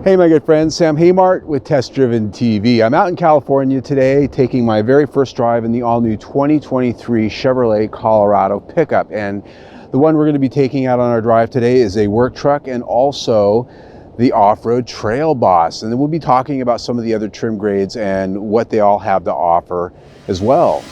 Hey my good friends, Sam Haymart with Test Driven TV. I'm out in California today taking my very first drive in the all-new 2023 Chevrolet Colorado pickup. And the one we're going to be taking out on our drive today is a work truck and also the off-road Trail Boss. And then we'll be talking about some of the other trim grades and what they all have to offer as well.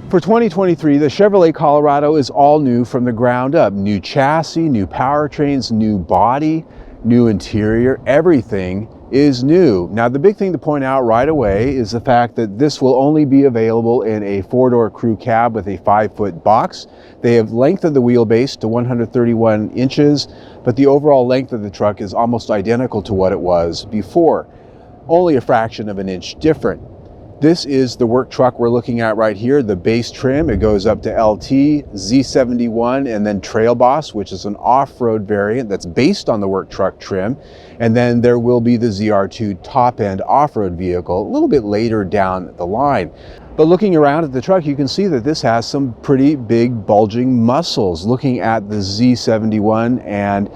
For 2023, the Chevrolet Colorado is all new from the ground up. New chassis, new powertrains, new body, new interior, everything is new. Now, the big thing to point out right away is the fact that this will only be available in a four-door crew cab with a 5-foot box. They have lengthened the wheelbase to 131 inches, but the overall length of the truck is almost identical to what it was before, only a fraction of an inch different. This is the work truck we're looking at right here, the base trim. It goes up to LT, Z71, and then Trail Boss, which is an off-road variant that's based on the work truck trim. And then there will be the ZR2 top-end off-road vehicle a little bit later down the line. But looking around at the truck, you can see that this has some pretty big bulging muscles. Looking at the Z71 and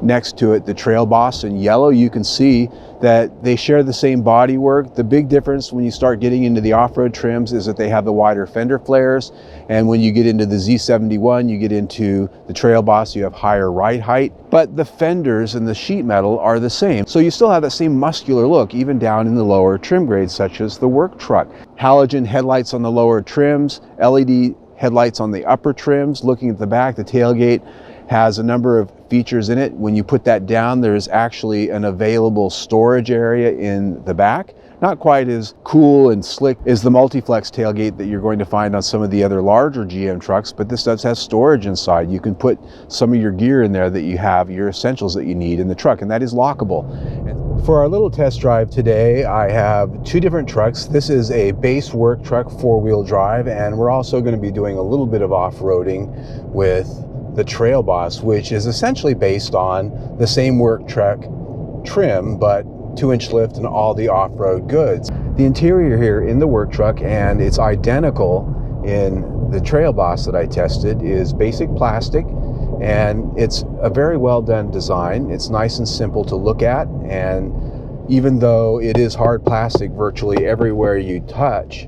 next to it, the Trail Boss in yellow, you can see that they share the same bodywork. The big difference when you start getting into the off-road trims is that they have the wider fender flares. And when you get into the Z71, you get into the Trail Boss, you have higher ride height. But the fenders and the sheet metal are the same. So you still have that same muscular look, even down in the lower trim grades, such as the work truck. Halogen headlights on the lower trims, LED headlights on the upper trims. Looking at the back, the tailgate has a number of features in it. When you put that down, there's actually an available storage area in the back. Not quite as cool and slick as the multi-flex tailgate that you're going to find on some of the other larger GM trucks, but this does have storage inside. You can put some of your gear in there that you have, your essentials that you need in the truck, and that is lockable. For our little test drive today, I have two different trucks. This is a base work truck, four-wheel drive, and we're also going to be doing a little bit of off-roading with the Trail Boss, which is essentially based on the same work truck trim, but 2-inch lift and all the off-road goods. The interior here in the work truck, and it's identical in the Trail Boss that I tested, is basic plastic, and it's a very well done design. It's nice and simple to look at, and even though it is hard plastic virtually everywhere you touch,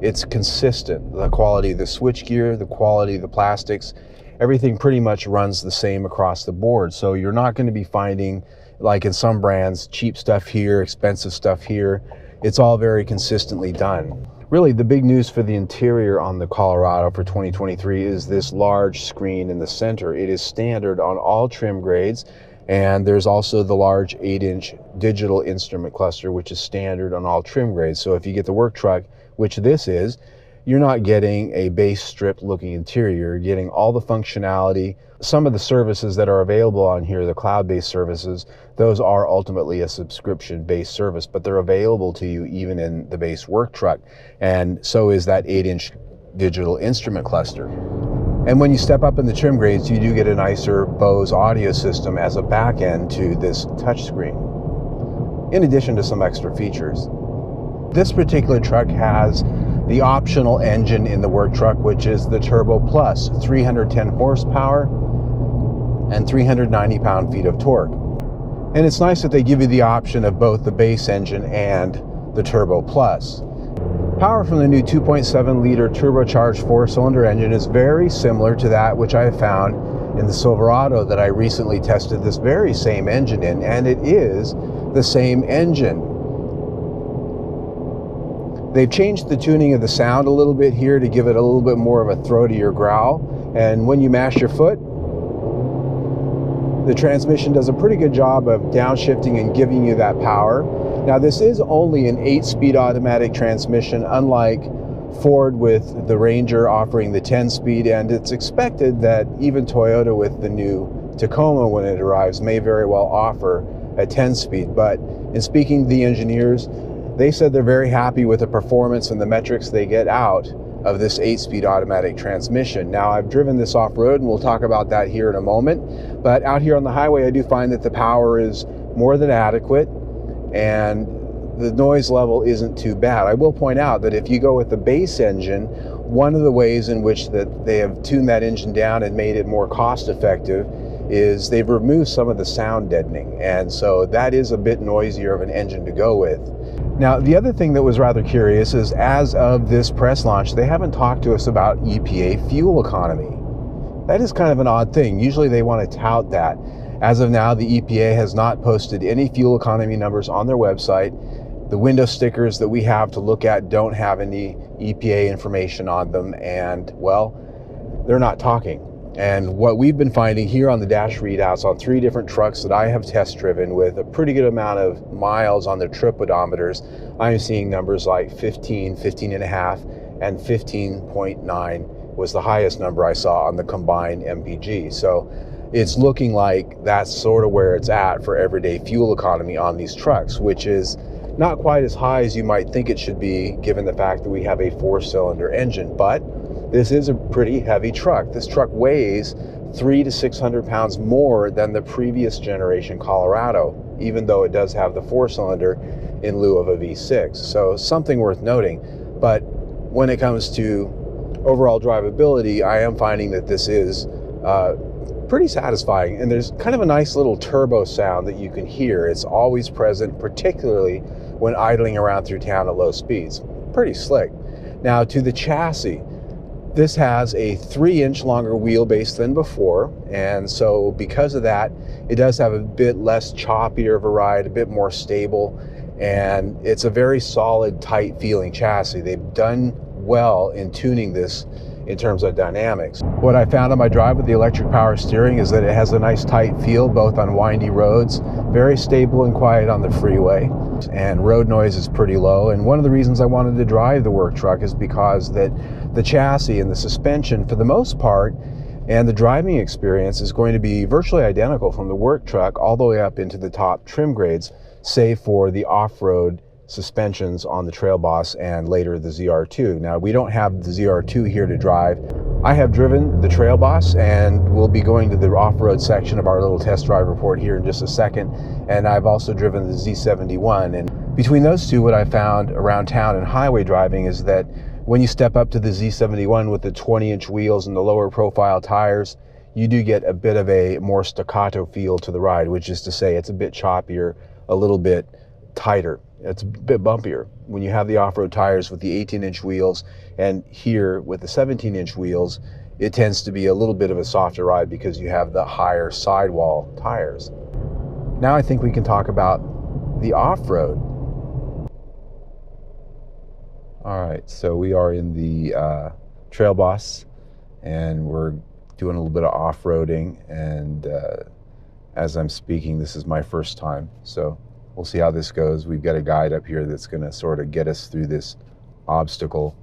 it's consistent. The quality of the switchgear, the quality of the plastics, everything pretty much runs the same across the board. So you're not going to be finding, like in some brands, cheap stuff here, expensive stuff here. It's all very consistently done. Really, the big news for the interior on the Colorado for 2023 is this large screen in the center. It is standard on all trim grades, and there's also the large 8-inch digital instrument cluster, which is standard on all trim grades. So if you get the work truck, which this is, you're not getting a base strip looking interior. You're getting all the functionality. Some of the services that are available on here, the cloud-based services, those are ultimately a subscription-based service, but they're available to you even in the base work truck. And so is that 8-inch digital instrument cluster. And when you step up in the trim grades, you do get a nicer Bose audio system as a back end to this touchscreen, in addition to some extra features. This particular truck has the optional engine in the work truck, which is the Turbo Plus, 310 horsepower and 390 pound-feet of torque. And it's nice that they give you the option of both the base engine and the Turbo Plus. Power from the new 2.7 liter turbocharged 4-cylinder engine is very similar to that which I found in the Silverado that I recently tested this very same engine in, and it is the same engine. They've changed the tuning of the sound a little bit here to give it a little bit more of a throatier growl. And when you mash your foot, the transmission does a pretty good job of downshifting and giving you that power. Now, this is only an 8-speed automatic transmission, unlike Ford with the Ranger offering the 10-speed, and it's expected that even Toyota with the new Tacoma, when it arrives, may very well offer a 10-speed. But in speaking to the engineers, they said they're very happy with the performance and the metrics they get out of this 8-speed automatic transmission. Now, I've driven this off-road, and we'll talk about that here in a moment, but out here on the highway I do find that the power is more than adequate and the noise level isn't too bad. I will point out that if you go with the base engine, one of the ways in which that they have tuned that engine down and made it more cost effective is they've removed some of the sound deadening, and so that is a bit noisier of an engine to go with. Now, the other thing that was rather curious is, as of this press launch, they haven't talked to us about EPA fuel economy. That is kind of an odd thing. Usually they want to tout that. As of now, the EPA has not posted any fuel economy numbers on their website. The window stickers that we have to look at don't have any EPA information on them, and, well, they're not talking. And what we've been finding here on the dash readouts on 3 different trucks that I have test driven with a pretty good amount of miles on their trip odometers, I'm seeing numbers like 15, 15.5, and 15.9 was the highest number I saw on the combined MPG. So it's looking like that's sort of where it's at for everyday fuel economy on these trucks, which is not quite as high as you might think it should be given the fact that we have a 4-cylinder engine. But this is a pretty heavy truck. This truck weighs 300 to 600 pounds more than the previous generation Colorado, even though it does have the 4-cylinder in lieu of a V6. So something worth noting. But when it comes to overall drivability, I am finding that this is pretty satisfying. And there's kind of a nice little turbo sound that you can hear. It's always present, particularly when idling around through town at low speeds. Pretty slick. Now, to the chassis. This has a 3-inch longer wheelbase than before, and so because of that, it does have a bit less choppier of a ride, a bit more stable, and it's a very solid, tight feeling chassis. They've done well in tuning this in terms of dynamics. What I found on my drive with the electric power steering is that it has a nice tight feel both on windy roads, very stable and quiet on the freeway, and road noise is pretty low. And one of the reasons I wanted to drive the work truck is because that the chassis and the suspension, for the most part, and the driving experience is going to be virtually identical from the work truck all the way up into the top trim grades, save for the off-road suspensions on the Trail Boss and later the ZR2. Now, we don't have the ZR2 here to drive. I have driven the Trail Boss, and we'll be going to the off-road section of our little test drive report here in just a second. And I've also driven the Z71. And between those two, what I found around town and highway driving is that when you step up to the Z71 with the 20-inch wheels and the lower profile tires, you do get a bit of a more staccato feel to the ride, which is to say it's a bit choppier, a little bit tighter. It's a bit bumpier when you have the off-road tires with the 18-inch wheels, and here with the 17-inch wheels, it tends to be a little bit of a softer ride because you have the higher sidewall tires. Now I think we can talk about the off-road. All right, so we are in the Trail Boss, and we're doing a little bit of off-roading, and as I'm speaking, this is my first time, so we'll see how this goes. We've got a guide up here that's going to sort of get us through this obstacle.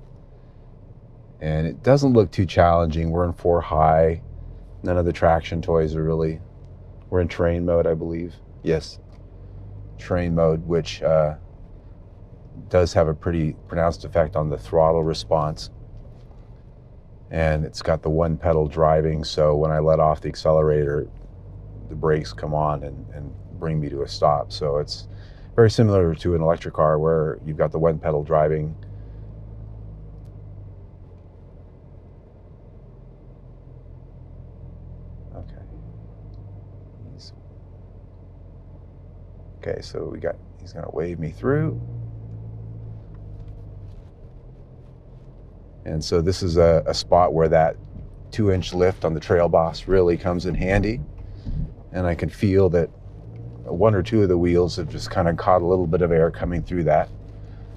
And it doesn't look too challenging. We're in 4 high. None of the traction toys are really... We're in terrain mode, I believe. Yes, terrain mode, which does have a pretty pronounced effect on the throttle response. And it's got the 1-pedal driving, so when I let off the accelerator, the brakes come on and bring me to a stop. So it's very similar to an electric car where you've got the 1-pedal driving. Okay, so he's gonna wave me through. And so this is a spot where that 2-inch lift on the Trail Boss really comes in handy. And I can feel that 1 or 2 of the wheels have just kind of caught a little bit of air coming through that.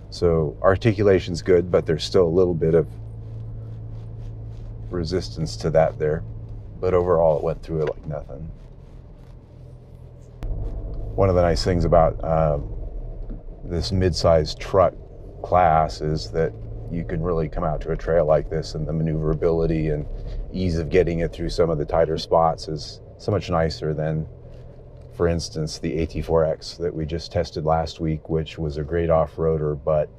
So articulation's good, but there's still a little bit of resistance to that there. But overall, it went through it like nothing. One of the nice things about this mid-sized truck class is that you can really come out to a trail like this, and the maneuverability and ease of getting it through some of the tighter spots is so much nicer than, for instance, the AT4X that we just tested last week, which was a great off-roader, but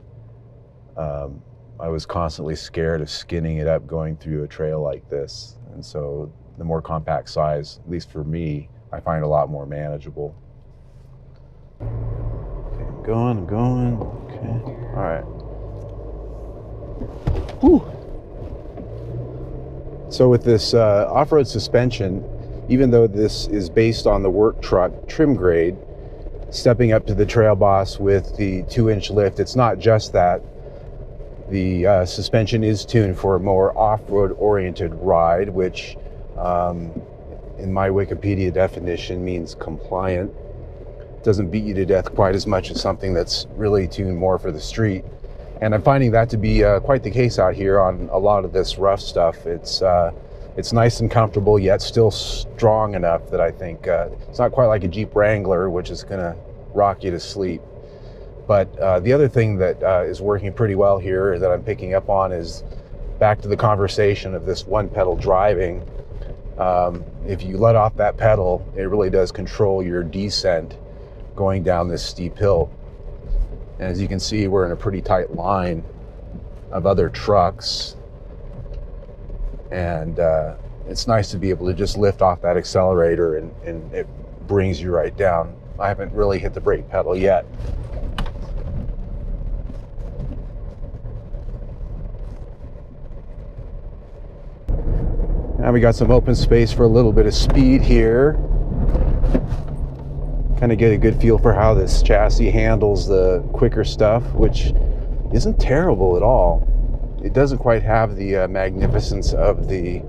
I was constantly scared of skinning it up going through a trail like this. And so the more compact size, at least for me, I find a lot more manageable. Okay, I'm going. Okay, all right. Whew. So with this off-road suspension, even though this is based on the work truck trim grade, stepping up to the Trail Boss with the 2-inch lift, it's not just that. The suspension is tuned for a more off-road oriented ride, which in my Wikipedia definition means compliant. Doesn't beat you to death quite as much as something that's really tuned more for the street. And I'm finding that to be quite the case out here on a lot of this rough stuff. It's nice and comfortable, yet still strong enough that I think it's not quite like a Jeep Wrangler, which is gonna rock you to sleep. But the other thing that is working pretty well here that I'm picking up on is back to the conversation of this one pedal driving. If you let off that pedal, it really does control your descent going down this steep hill. And as you can see, we're in a pretty tight line of other trucks. And it's nice to be able to just lift off that accelerator and it brings you right down. I haven't really hit the brake pedal yet. Now we got some open space for a little bit of speed here. Kind of get a good feel for how this chassis handles the quicker stuff, which isn't terrible at all. It doesn't quite have the magnificence of the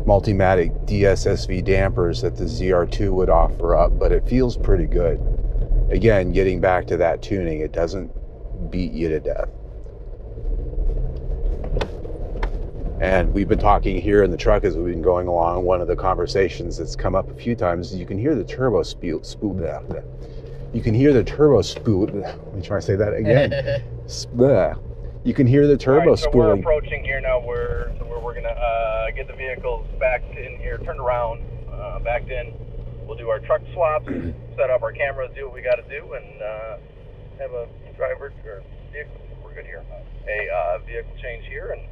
Multimatic DSSV dampers that the ZR2 would offer up, but it feels pretty good. Again, getting back to that tuning, it doesn't beat you to death. And we've been talking here in the truck as we've been going along. One of the conversations that's come up a few times is you can hear the turbo spool. You can hear the turbo spool. Let me try to say that again. You can hear the turbo so spooling. We're approaching here now. We're gonna get the vehicles backed in here, turned around, backed in. We'll do our truck swaps, set up our cameras, do what we got to do, and have a driver or vehicle. We're good here. A vehicle change here and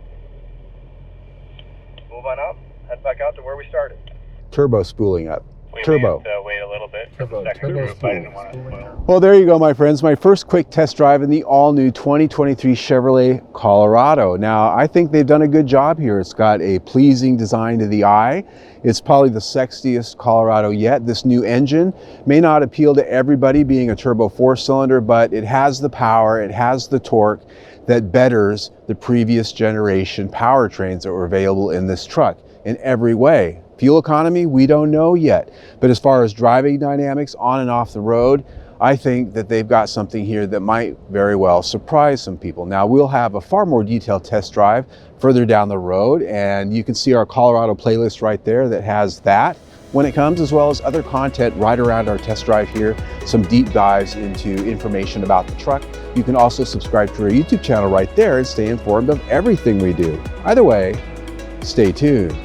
move on up, head back out to where we started. Turbo spooling up. We Turbo. may have to wait a little bit for the second group. I didn't want to spoil. Well, there you go, my friends. My first quick test drive in the all-new 2023 Chevrolet Colorado. Now, I think they've done a good job here. It's got a pleasing design to the eye. It's probably the sexiest Colorado yet. This new engine may not appeal to everybody being a turbo 4-cylinder, but it has the power, it has the torque that betters the previous generation powertrains that were available in this truck in every way. Fuel economy, we don't know yet. But as far as driving dynamics on and off the road, I think that they've got something here that might very well surprise some people. Now, we'll have a far more detailed test drive further down the road, and you can see our Colorado playlist right there that has that when it comes, as well as other content right around our test drive here, some deep dives into information about the truck. You can also subscribe to our YouTube channel right there and stay informed of everything we do. Either way, stay tuned.